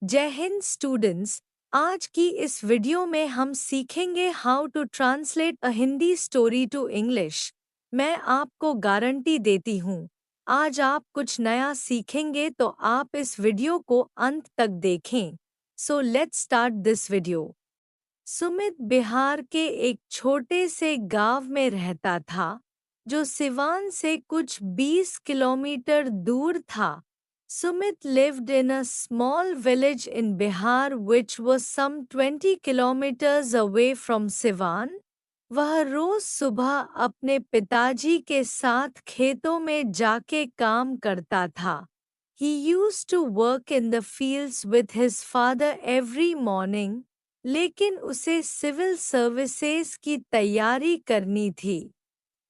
जय हिंद स्टूडेंट्स। आज की इस वीडियो में हम सीखेंगे how to translate a Hindi story to English. मैं आपको गारंटी देती हूँ आज आप कुछ नया सीखेंगे, तो आप इस वीडियो को अंत तक देखें। So let's start this video. Sumit Bihar के एक छोटे से गांव में रहता था, जो सिवान से कुछ 20 किलोमीटर दूर था। Sumit lived in a small village in Bihar which was some 20 kilometers away from Siwan. वह रोज सुबह अपने पिताजी के साथ खेतों में जाके काम करता था। He used to work in the fields with his father every morning, लेकिन उसे सिविल सर्विसेज की तैयारी करनी थी।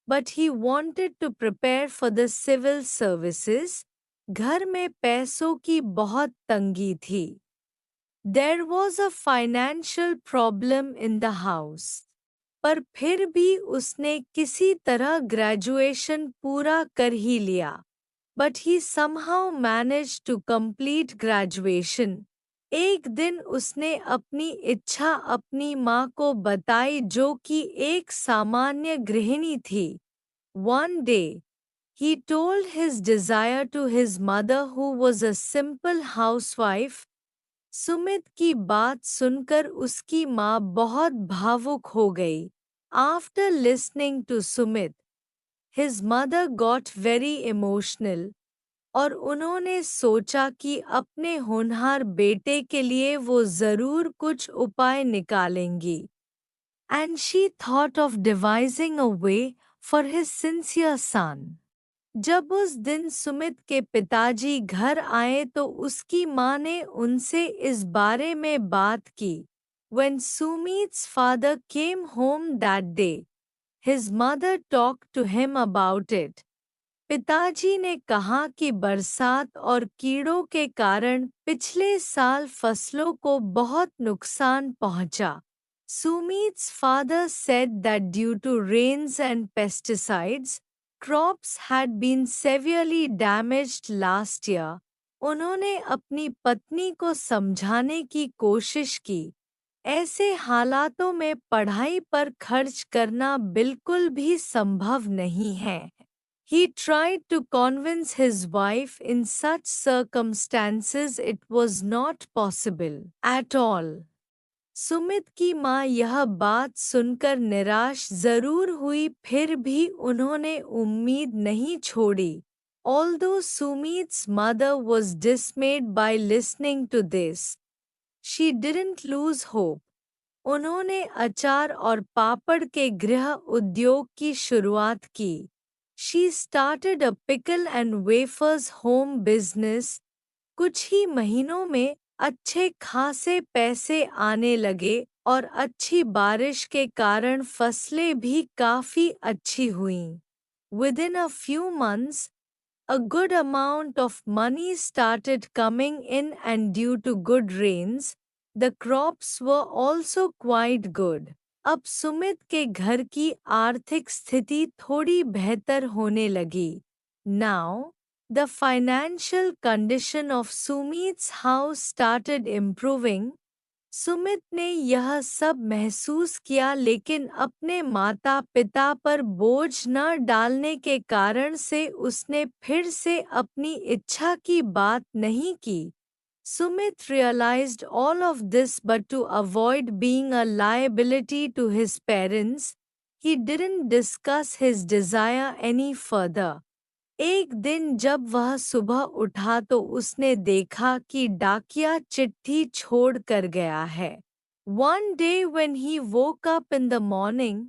But he wanted to prepare for the civil services. घर में पैसों की बहुत तंगी थी। There was a financial problem in the house. पर फिर भी उसने किसी तरह ग्रेजुएशन पूरा कर ही लिया। But he somehow managed to complete graduation. एक दिन उसने अपनी इच्छा अपनी माँ को बताई, जो कि एक सामान्य गृहिणी थी। One day, he told his desire to his mother, who was a simple housewife. Sumit की बात सुनकर उसकी माँ बहुत भावुक हो गई। After listening to Sumit, his mother got very emotional. और उन्होंने सोचा कि अपने होनहार बेटे के लिए वो जरूर कुछ उपाय निकालेंगी। And she thought of devising a way for his sincere son. जब उस दिन सुमित के पिताजी घर आए तो उसकी माँ ने उनसे इस बारे में बात की। When Sumit's father came home that day, his mother talked to him about it. पिताजी ने कहा कि बरसात और कीड़ों के कारण पिछले साल फसलों को बहुत नुकसान पहुंचा। Sumit's father said that due to rains and pesticides, crops had been severely damaged last year. उन्होंने अपनी पत्नी को समझाने की कोशिश की। ऐसे हालातों में पढ़ाई पर खर्च करना बिल्कुल भी संभव नहीं है। He tried to convince his wife in such circumstances it was not possible at all. Sumit की माँ यह बात सुनकर निराश जरूर हुई, फिर भी उन्होंने उम्मीद नहीं छोड़ी। Although Sumit's mother was dismayed by listening to this, she didn't lose hope. उन्होंने अचार और पापड़ के गृह उद्योग की शुरुआत की। She started a pickle and wafers home business. कुछ ही महीनों में अच्छे खासे पैसे आने लगे और अच्छी बारिश के कारण फसलें भी काफी अच्छी हुईं। Within a few months, a good amount of money started coming in, and due to good rains, the crops were also quite good. अब सुमित के घर की आर्थिक स्थिति थोड़ी बेहतर होने लगी। Now, the financial condition of Sumit's house started improving. Sumit ने यह सब महसूस किया, लेकिन अपने माता पिता पर बोझ न डालने के कारण से उसने फिर से अपनी इच्छा की बात नहीं की। Sumit realized all of this, but to avoid being a liability to his parents, he didn't discuss his desire any further. एक दिन जब वह सुबह उठा तो उसने देखा कि डाकिया चिट्ठी छोड़ कर गया है। One day when he woke up in the morning,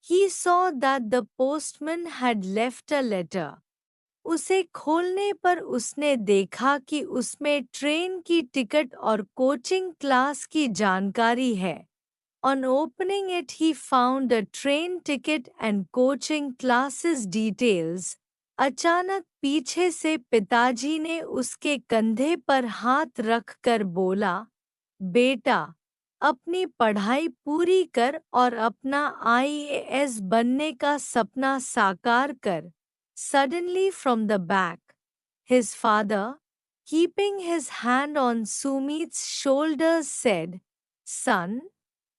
he saw that the postman had left a letter. उसे खोलने पर उसने देखा कि उसमें ट्रेन की टिकट और कोचिंग क्लास की जानकारी है। On opening it, he found a train ticket and coaching classes details. अचानक पीछे से पिताजी ने उसके कंधे पर हाथ रखकर बोला, बेटा, अपनी पढ़ाई पूरी कर और अपना IAS बनने का सपना साकार कर। Suddenly from the back, his father keeping his hand on Sumit's shoulders, said, "Son,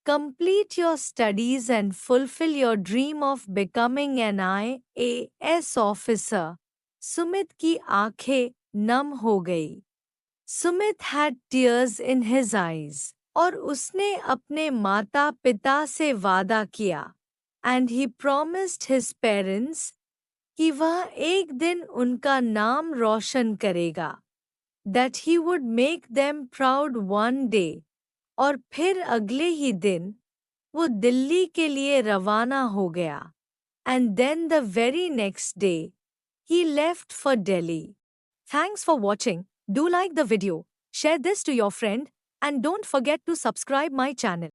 complete your studies and fulfill your dream of becoming an IAS officer." Sumit की आंखें नम हो गई। Sumit had tears in his eyes. और उसने अपने माता पिता से वादा किया। And he promised his parents कि वह एक दिन उनका नाम रोशन करेगा। That he would make them proud one day. और फिर अगले ही दिन वो दिल्ली के लिए रवाना हो गया। And then the very next day, he left for Delhi. Thanks for watching. Do like the video, share this to your friend, and don't forget to subscribe my channel.